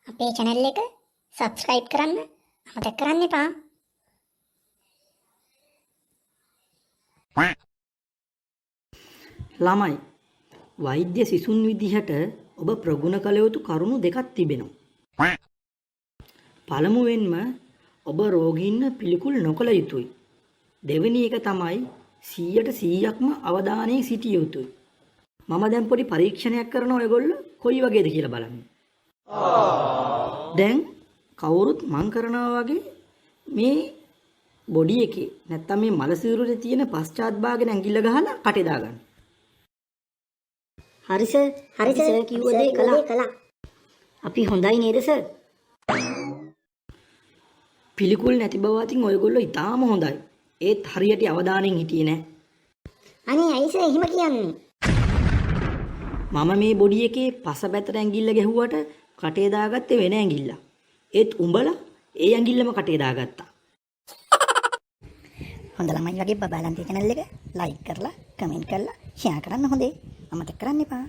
අපේ channel එක subscribe කරන්න අමතක කරන්න එපා. ළමයි වෛද්‍ය සිසුන් විදිහට ඔබ ප්‍රගුණ කළ යුතු කරුණු දෙකක් තිබෙනවා. පළමුවෙන්ම ඔබ රෝගීන්ව පිළිකුල් නොකළ යුතුයි. දෙවෙනි එක තමයි 100%ක්ම අවධානයේ සිටිය යුතුයි. මම දැන් පොඩි පරීක්ෂණයක් කරනවා ඔයගොල්ලෝ කොයි වගේද කියලා බලන්න. දැන් කවුරුත් මං කරනවා වගේ මේ බොඩි එකේ නැත්තම් මේ මල සිරුරේ තියෙන පශ්චාත් භාගෙන් ඇඟිල්ල ගහලා කටේ දාගන්න. හරි සර් කිව්ව දේ කළා. අපි හොඳයි නේද සර්? පිළිකුල් නැති බව අතින් ඔයගොල්ලෝ ඉතාම හොඳයි. ඒත් හරියට අවධානයෙන් හිටියේ නැහැ. අනේ ඇයි සර් එහෙම කියන්නේ? මම මේ බොඩි එකේ පස පැතට ඇඟිල්ල ගැහුවට කටේ දාගත්තේ වෙන ඇඟිල්ල. ඒත් උඹලා ඒ ඇඟිල්ලම කටේ දාගත්තා. හොඳ ළමයි වගේ බබාලන්ගේ channel එක like කරලා, comment කරලා, share කරන්න හොඳේ. අමතක කරන්න එපා.